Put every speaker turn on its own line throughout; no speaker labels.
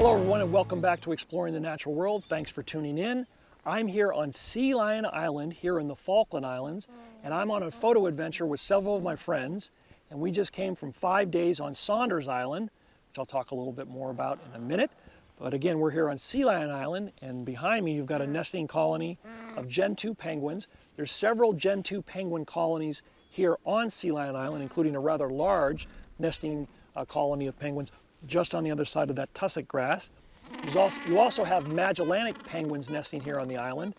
Hello everyone and welcome back to Exploring the Natural World. Thanks for tuning in. I'm here on Sea Lion Island here in the Falkland Islands, and I'm on a photo adventure with several of my friends, and we just came from 5 days on Saunders Island, which I'll talk a little bit more about in a minute. But again, we're here on Sea Lion Island, and behind me you've got a nesting colony of Gentoo penguins. There's several Gentoo penguin colonies here on Sea Lion Island, including a rather large nesting colony of penguins just on the other side of that tussock grass. You also have Magellanic penguins nesting here on the island.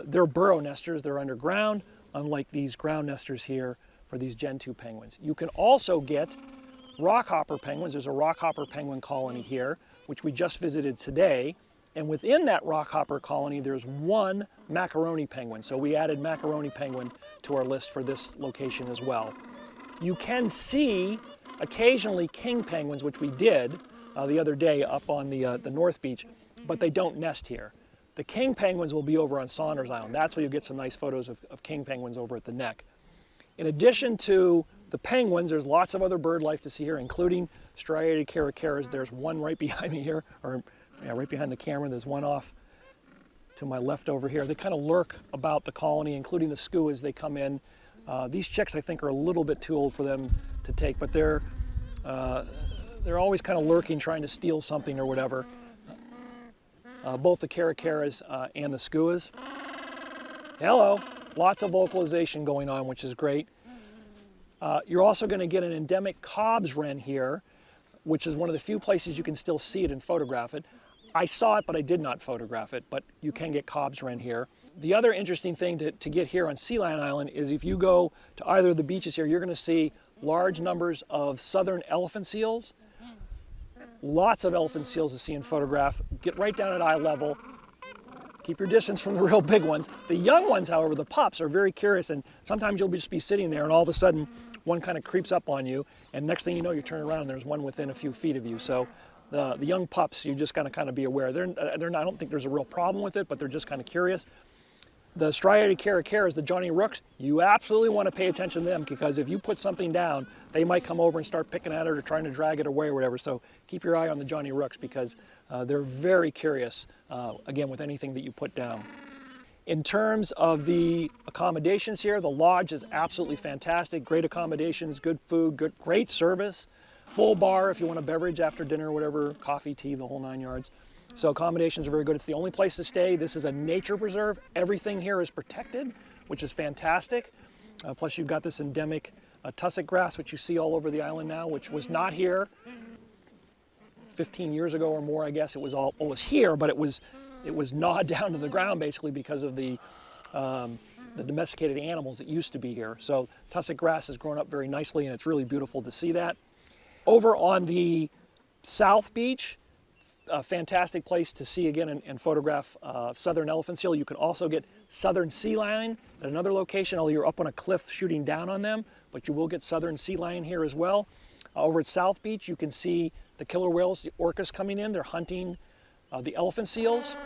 They're burrow nesters, they're underground, unlike these ground nesters here for these Gentoo penguins. You can also get Rockhopper penguins. There's a Rockhopper penguin colony here, which we just visited today. And within that Rockhopper colony, there's one Macaroni penguin. So we added Macaroni Penguin to our list for this location as well. You can see occasionally king penguins, which we did the other day up on the North Beach, but they don't nest here. The king penguins will be over on Saunders Island. That's where you'll get some nice photos of king penguins over at the neck. In addition to the penguins, there's lots of other bird life to see here, including striated caracaras. There's one right behind me here, or right behind the camera. There's one off to my left over here. They kind of lurk about the colony, including the skua as they come in. These chicks, I think, are a little bit too old for them to take, but they're always kind of lurking, trying to steal something or whatever. Both the caracaras and the skuas. Hello, lots of vocalization going on, which is great. You're also going to get an endemic Cobb's wren here, which is one of the few places you can still see it and photograph it. I saw it, but I did not photograph it, but you can get Cobb's wren here. The other interesting thing to get here on Sea Lion Island is if you go to either of the beaches here, you're going to see large numbers of southern elephant seals. Lots of elephant seals to see and photograph. Get right down at eye level. Keep your distance from the real big ones. The young ones, however, the pups, are very curious, and sometimes you'll just be sitting there and all of a sudden one kind of creeps up on you, and next thing you know, you turn around and there's one within a few feet of you. So the young pups, you just got to kind of be aware. They're not, I don't think there's a real problem with it, but they're just kind of curious. The striated caracaras, the Johnny Rooks, you absolutely want to pay attention to them, because if you put something down, they might come over and start picking at it or trying to drag it away or whatever. So keep your eye on the Johnny Rooks, because they're very curious, again, with anything that you put down. In terms of the accommodations here, the lodge is absolutely fantastic. Great accommodations, good food, great service. Full bar if you want a beverage after dinner or whatever, coffee, tea, the whole 9 yards. So accommodations are very good. It's the only place to stay. This is a nature preserve. Everything here is protected, which is fantastic. Plus you've got this endemic tussock grass, which you see all over the island now, which was not here 15 years ago or more, I guess. It was here, but it was gnawed down to the ground basically because of the domesticated animals that used to be here. So tussock grass has grown up very nicely, and it's really beautiful to see that. Over on the South Beach, a fantastic place to see again and photograph southern elephant seal. You can also get southern sea lion at another location, although you're up on a cliff shooting down on them, but you will get southern sea lion here as well. Over at South Beach, you can see the killer whales, the orcas coming in. They're hunting the elephant seals,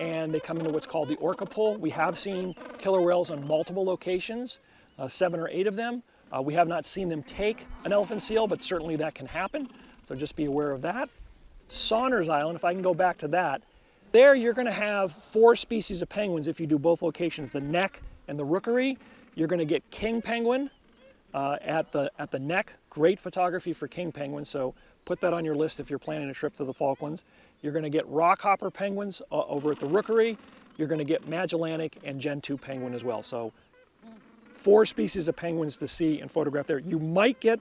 and they come into what's called the orca pool. We have seen killer whales on multiple locations, 7 or 8 of them. We have not seen them take an elephant seal, but certainly that can happen, so just be aware of that. Saunders Island, if I can go back to that, there you're going to have 4 species of penguins if you do both locations, the neck and the rookery. You're going to get king penguin at the neck. Great photography for king penguins, so put that on your list if you're planning a trip to the Falklands. You're going to get Rockhopper penguins over at the rookery. You're going to get Magellanic and Gentoo penguin as well. So 4 species of penguins to see and photograph there. You might get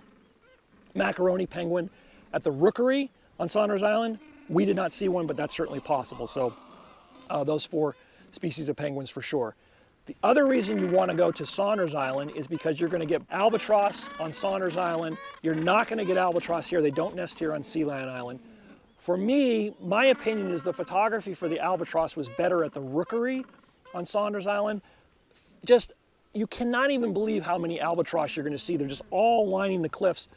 Macaroni penguin at the rookery on Saunders Island. We did not see one, but that's certainly possible. So those 4 species of penguins for sure. The other reason you want to go to Saunders Island is because you're going to get albatross on Saunders Island. You're not going to get albatross here. They don't nest here on Sea Lion Island. For me, my opinion is the photography for the albatross was better at the rookery on Saunders Island. Just, you cannot even believe how many albatross you're going to see. They're just all lining the cliffs,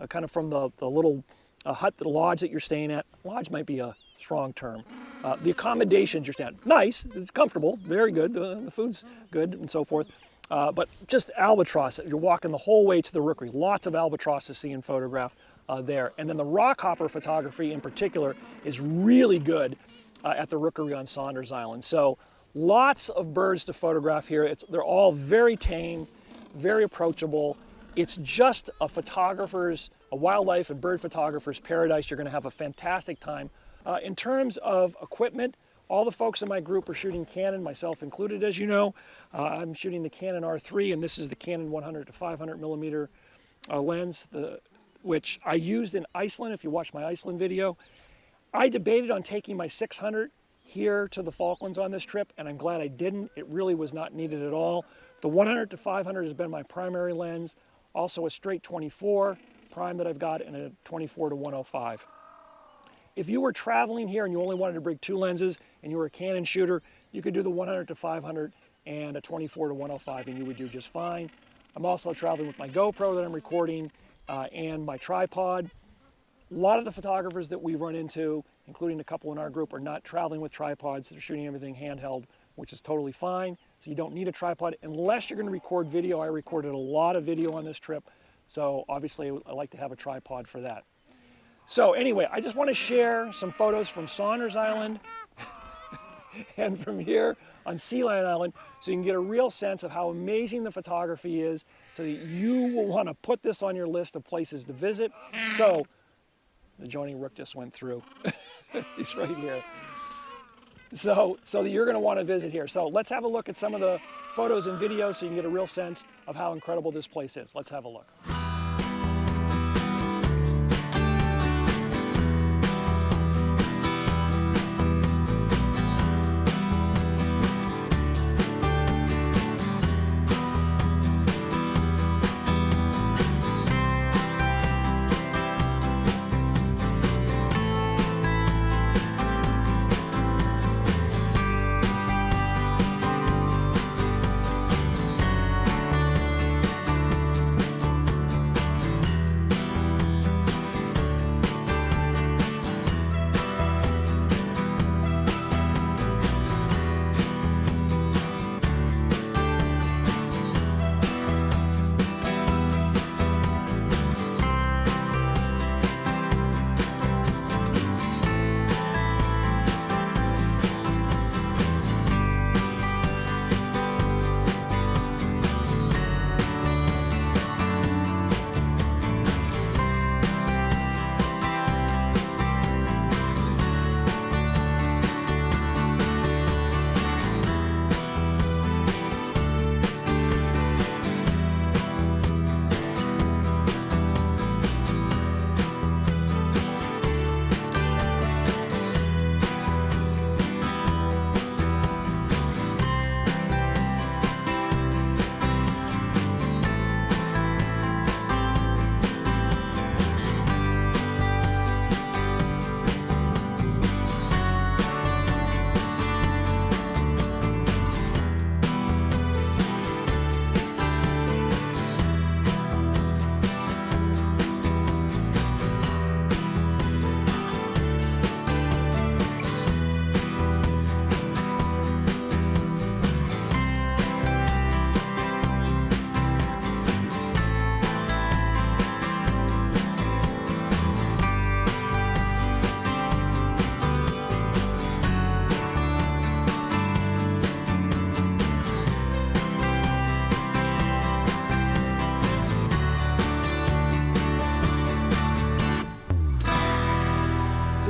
kind of from the little hut, the lodge that you're staying at. Lodge might be a strong term. The accommodations you're staying at, nice, it's comfortable, very good. The food's good and so forth. But just albatross, you're walking the whole way to the rookery. Lots of albatross to see and photograph there. And then the rockhopper photography in particular is really good at the rookery on Saunders Island. So lots of birds to photograph here. They're all very tame, very approachable. It's just a wildlife and bird photographer's paradise. You're going to have a fantastic time. In terms of equipment, all the folks in my group are shooting Canon, myself included, as you know. I'm shooting the Canon R3, and this is the Canon 100 to 500 millimeter lens, which I used in Iceland, if you watch my Iceland video. I debated on taking my 600 here to the Falklands on this trip, and I'm glad I didn't. It really was not needed at all. The 100 to 500 has been my primary lens, also a straight 24 prime that I've got, and a 24 to 105. If you were traveling here and you only wanted to bring 2 lenses and you were a Canon shooter, you could do the 100 to 500 and a 24 to 105 and you would do just fine. I'm also traveling with my GoPro that I'm recording and my tripod. A lot of the photographers that we've run into, including a couple in our group, are not traveling with tripods. They're shooting everything handheld, which is totally fine. So you don't need a tripod unless you're going to record video. I recorded a lot of video on this trip, so obviously I like to have a tripod for that. So anyway, I just want to share some photos from Saunders Island and from here on Sea Lion Island so you can get a real sense of how amazing the photography is, so that you will want to put this on your list of places to visit. So the Joni Rook just went through. He's right here. So that you're going to want to visit here. So let's have a look at some of the photos and videos so you can get a real sense of how incredible this place is. Let's have a look.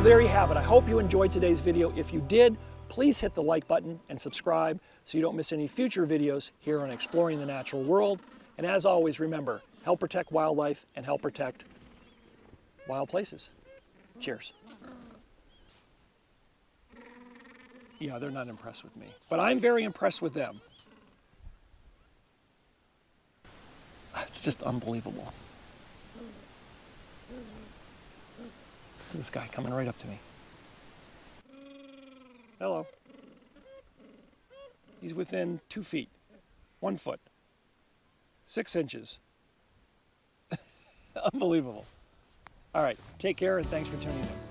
So there you have it. I hope you enjoyed today's video. If you did, please hit the like button and subscribe so you don't miss any future videos here on Exploring the Natural World. And as always, remember, help protect wildlife and help protect wild places. Cheers. Yeah, they're not impressed with me, but I'm very impressed with them. It's just unbelievable. This guy coming right up to me. Hello. He's within 2 feet, 1 foot, 6 inches. Unbelievable. All right, take care and thanks for tuning in.